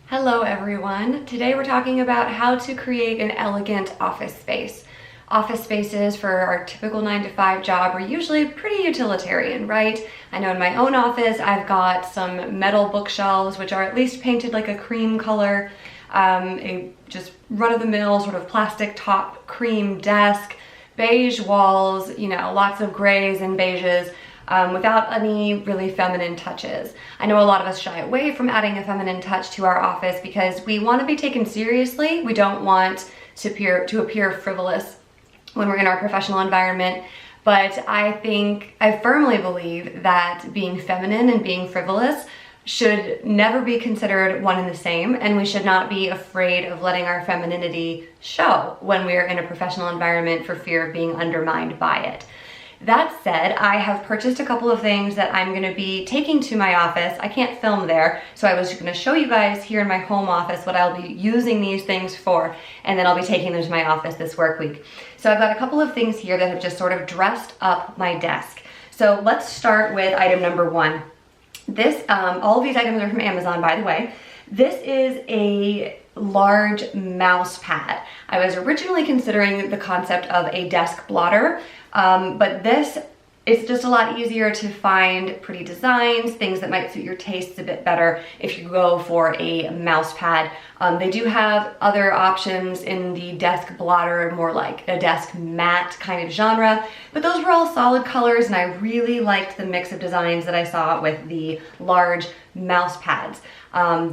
Hello everyone. Today we're talking about how to create an elegant office space. Office spaces for our typical 9-to-5 job are usually pretty utilitarian, right? I know in my own office I've got some metal bookshelves which are at least painted like a cream color, a just run-of-the-mill sort of plastic top cream desk, beige walls, lots of grays and beiges. Without any really feminine touches. I know a lot of us shy away from adding a feminine touch to our office because we want to be taken seriously. We don't want to appear frivolous when we're in our professional environment. But I firmly believe that being feminine and being frivolous should never be considered one and the same, and we should not be afraid of letting our femininity show when we're in a professional environment for fear of being undermined by it. That said, I have purchased a couple of things that I'm going to be taking to my office. I can't film there, so I was going to show you guys here in my home office what I'll be using these things for, and then I'll be taking them to my office this work week. So I've got a couple of things here that have just sort of dressed up my desk. So let's start with item number one. All of these items are from Amazon, by the way. This is a large mouse pad. I was originally considering the concept of a desk blotter, but it's just a lot easier to find pretty designs, things that might suit your tastes a bit better if you go for a mouse pad. They do have other options in the desk blotter, more like a desk mat kind of genre, but those were all solid colors and I really liked the mix of designs that I saw with the large mouse pads.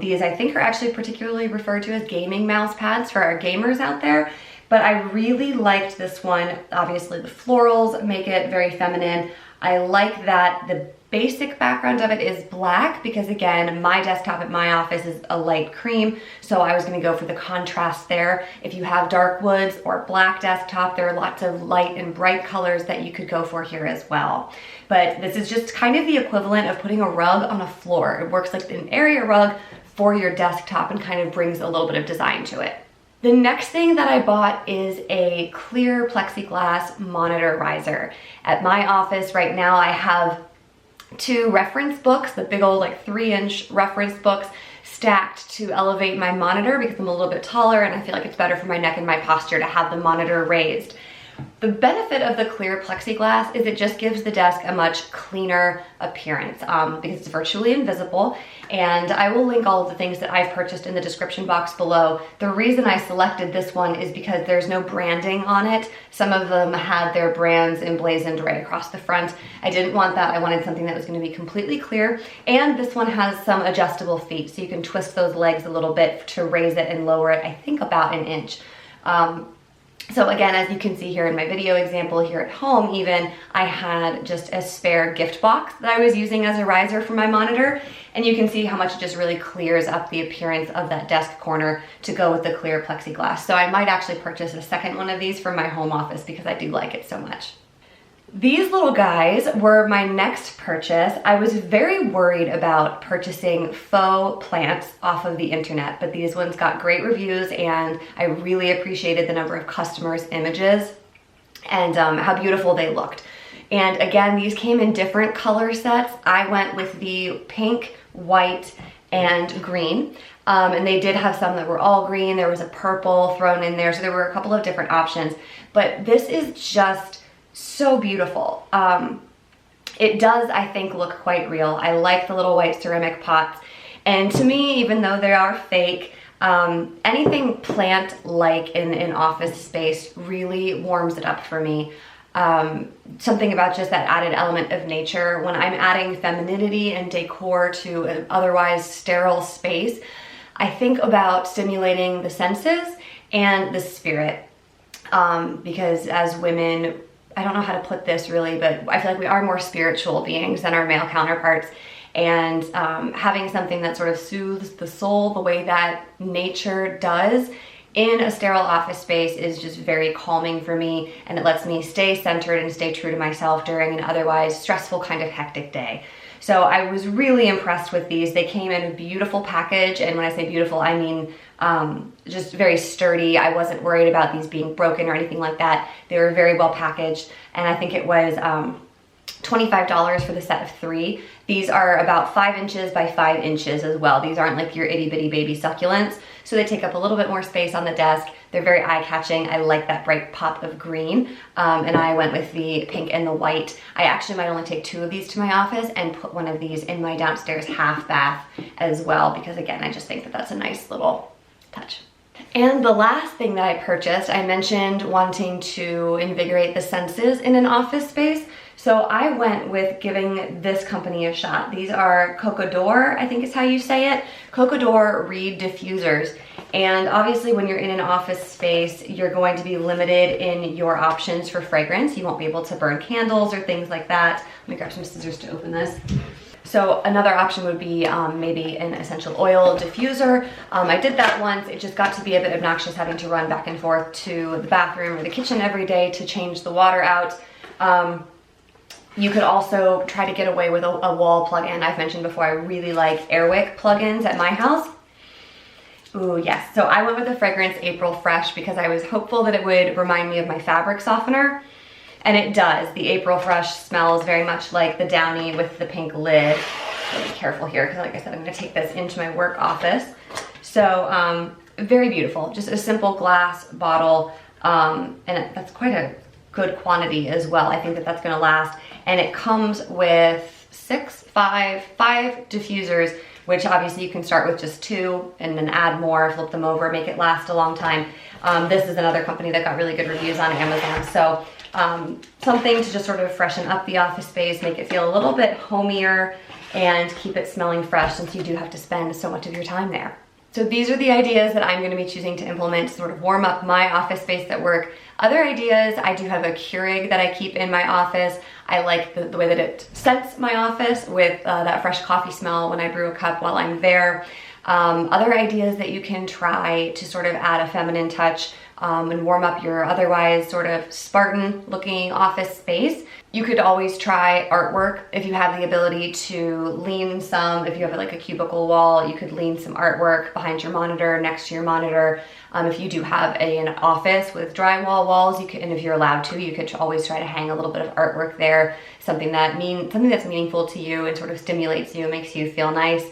These I think are actually particularly referred to as gaming mouse pads for our gamers out there. But I really liked this one. Obviously the florals make it very feminine. I like that the basic background of it is black because again, my desktop at my office is a light cream. So I was gonna go for the contrast there. If you have dark woods or black desktop, there are lots of light and bright colors that you could go for here as well. But this is just kind of the equivalent of putting a rug on a floor. It works like an area rug for your desktop and kind of brings a little bit of design to it. The next thing that I bought is a clear plexiglass monitor riser. At my office right now, I have two reference books, the big old like 3-inch reference books stacked to elevate my monitor because I'm a little bit taller and I feel like it's better for my neck and my posture to have the monitor raised. The benefit of the clear plexiglass is it just gives the desk a much cleaner appearance because it's virtually invisible, and I will link all of the things that I've purchased in the description box below. The reason I selected this one is because there's no branding on it. Some of them had their brands emblazoned right across the front. I didn't want that. I wanted something that was going to be completely clear, and this one has some adjustable feet, so you can twist those legs a little bit to raise it and lower it, I think about an inch. So again, as you can see here in my video example here at home even, I had just a spare gift box that I was using as a riser for my monitor, and you can see how much it just really clears up the appearance of that desk corner to go with the clear plexiglass. So I might actually purchase a second one of these for my home office because I do like it so much. These little guys were my next purchase. I was very worried about purchasing faux plants off of the internet, but these ones got great reviews and I really appreciated the number of customers' images and how beautiful they looked. And again, these came in different color sets. I went with the pink, white, and green. And they did have some that were all green. There was a purple thrown in there, so there were a couple of different options. But this is just so beautiful. It does, I think, look quite real. I like the little white ceramic pots. And to me, even though they are fake, anything plant-like in an office space really warms it up for me. Something about just that added element of nature. When I'm adding femininity and decor to an otherwise sterile space, I think about stimulating the senses and the spirit. Because as women, I don't know how to put this really, but I feel like we are more spiritual beings than our male counterparts. And having something that sort of soothes the soul the way that nature does in a sterile office space is just very calming for me, and it lets me stay centered and stay true to myself during an otherwise stressful kind of hectic day. So I was really impressed with these. They came in a beautiful package, and when I say beautiful, I mean just very sturdy. I wasn't worried about these being broken or anything like that. They were very well packaged, and I think it was $25 for the set of 3. These are about 5 inches by 5 inches as well. These aren't like your itty bitty baby succulents. So they take up a little bit more space on the desk. They're very eye-catching. I like that bright pop of green. And I went with the pink and the white. I actually might only take 2 of these to my office and put one of these in my downstairs half bath as well, because again, I just think that that's a nice little touch. And the last thing that I purchased, I mentioned wanting to invigorate the senses in an office space. So I went with giving this company a shot. These are Coca Door, I think is how you say it. Coca Door reed diffusers. And obviously when you're in an office space, you're going to be limited in your options for fragrance. You won't be able to burn candles or things like that. Let me grab some scissors to open this. So another option would be maybe an essential oil diffuser. I did that once. It just got to be a bit obnoxious having to run back and forth to the bathroom or the kitchen every day to change the water out. You could also try to get away with a wall plug-in. I've mentioned before, I really like Airwick plugins at my house. Ooh, yes. So I went with the fragrance April Fresh because I was hopeful that it would remind me of my fabric softener. And it does. The April Fresh smells very much like the Downy with the pink lid. So be careful here because like I said, I'm gonna take this into my work office. So very beautiful, just a simple glass bottle. And that's quite a good quantity as well. I think that that's gonna last. And it comes with five diffusers, which obviously you can start with just 2 and then add more, flip them over, make it last a long time. This is another company that got really good reviews on Amazon. So something to just sort of freshen up the office space, make it feel a little bit homier and keep it smelling fresh since you do have to spend so much of your time there. So these are the ideas that I'm going to be choosing to implement to sort of warm up my office space at work. Other ideas, I do have a Keurig that I keep in my office. I like the way that it scents my office with that fresh coffee smell when I brew a cup while I'm there. Other ideas that you can try to sort of add a feminine touch and warm up your otherwise sort of Spartan looking office space. You could always try artwork if you have the ability to lean some. If you have like a cubicle wall, you could lean some artwork behind your monitor, next to your monitor. If you do have an office with drywall walls, you could, and if you're allowed to, you could always try to hang a little bit of artwork there, something that's meaningful to you and sort of stimulates you, makes you feel nice.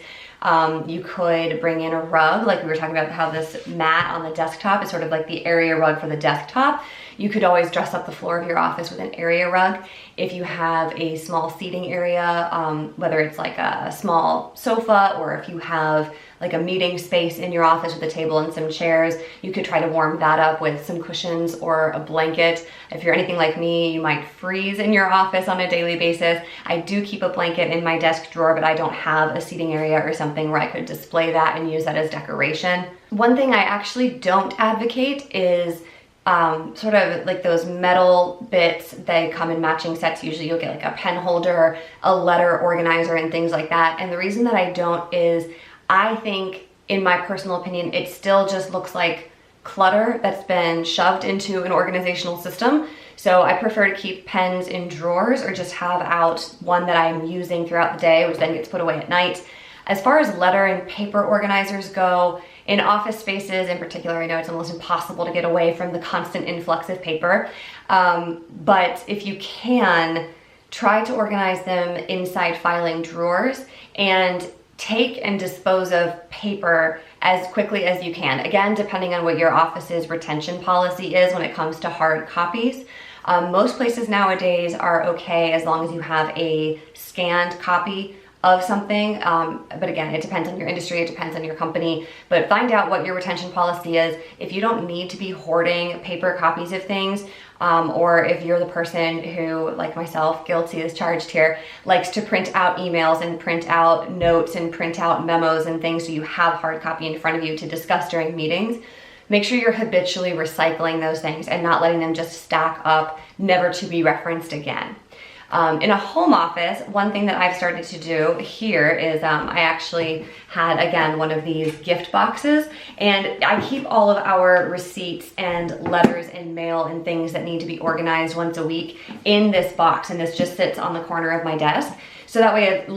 You could bring in a rug, like we were talking about how this mat on the desktop is sort of like the area rug for the desktop. You could always dress up the floor of your office with an area rug. If you have a small seating area, whether it's like a small sofa or if you have like a meeting space in your office with a table and some chairs, you could try to warm that up with some cushions or a blanket. If you're anything like me, you might freeze in your office on a daily basis. I do keep a blanket in my desk drawer, but I don't have a seating area or something where I could display that and use that as decoration. One thing I actually don't advocate is sort of like those metal bits. They come in matching sets. Usually you'll get like a pen holder, a letter organizer, and things like that. And the reason that I don't is I think, in my personal opinion, it still just looks like clutter that's been shoved into an organizational system. So I prefer to keep pens in drawers or just have out one that I'm using throughout the day, which then gets put away at night. As far as letter and paper organizers go, in office spaces in particular, I know it's almost impossible to get away from the constant influx of paper. But if you can, try to organize them inside filing drawers and take and dispose of paper as quickly as you can. Again, depending on what your office's retention policy is when it comes to hard copies. Most places nowadays are okay as long as you have a scanned copy of something, but again, it depends on your industry, it depends on your company, but find out what your retention policy is. If you don't need to be hoarding paper copies of things, or if you're the person who, like myself, guilty as charged here, likes to print out emails and print out notes and print out memos and things so you have hard copy in front of you to discuss during meetings, make sure you're habitually recycling those things and not letting them just stack up, never to be referenced again. In a home office, one thing that I've started to do here is I actually had, again, one of these gift boxes, and I keep all of our receipts and letters and mail and things that need to be organized once a week in this box, and this just sits on the corner of my desk. So that way it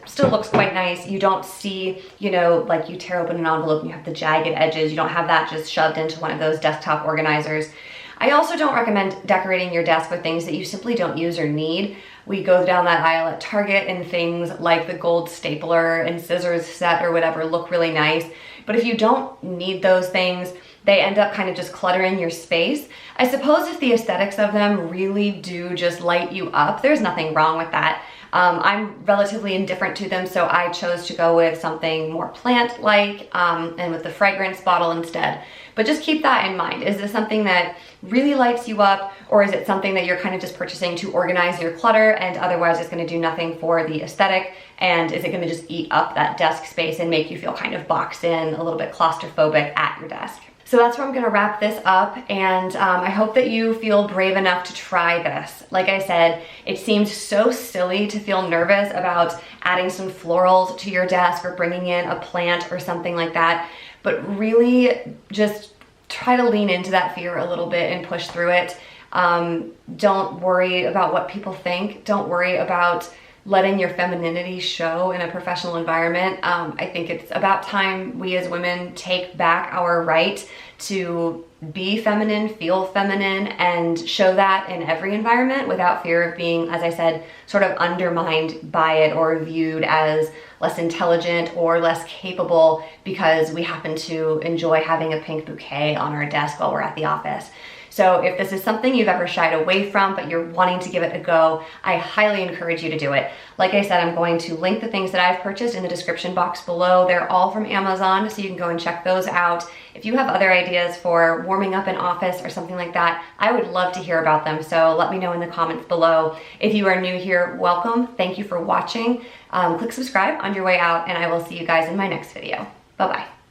still looks quite nice. You don't see, you know, like you tear open an envelope and you have the jagged edges. You don't have that just shoved into one of those desktop organizers. I also don't recommend decorating your desk with things that you simply don't use or need. We go down that aisle at Target and things like the gold stapler and scissors set or whatever look really nice. But if you don't need those things, they end up kind of just cluttering your space. I suppose if the aesthetics of them really do just light you up, there's nothing wrong with that. I'm relatively indifferent to them, so I chose to go with something more plant-like and with the fragrance bottle instead. But just keep that in mind. Is this something that really lights you up, or is it something that you're kind of just purchasing to organize your clutter and otherwise it's gonna do nothing for the aesthetic? And is it gonna just eat up that desk space and make you feel kind of boxed in, a little bit claustrophobic at your desk? So that's where I'm gonna wrap this up, and I hope that you feel brave enough to try this. Like I said, it seems so silly to feel nervous about adding some florals to your desk or bringing in a plant or something like that, but really just try to lean into that fear a little bit and push through it. Don't worry about what people think. Don't worry about letting your femininity show in a professional environment. I think it's about time we as women take back our right to be feminine, feel feminine, and show that in every environment without fear of being, as I said, sort of undermined by it or viewed as less intelligent or less capable because we happen to enjoy having a pink bouquet on our desk while we're at the office. So if this is something you've ever shied away from, but you're wanting to give it a go, I highly encourage you to do it. Like I said, I'm going to link the things that I've purchased in the description box below. They're all from Amazon, so you can go and check those out. If you have other ideas for warming up an office or something like that, I would love to hear about them. So let me know in the comments below. If you are new here, welcome. Thank you for watching. Click subscribe on your way out, and I will see you guys in my next video. Bye-bye.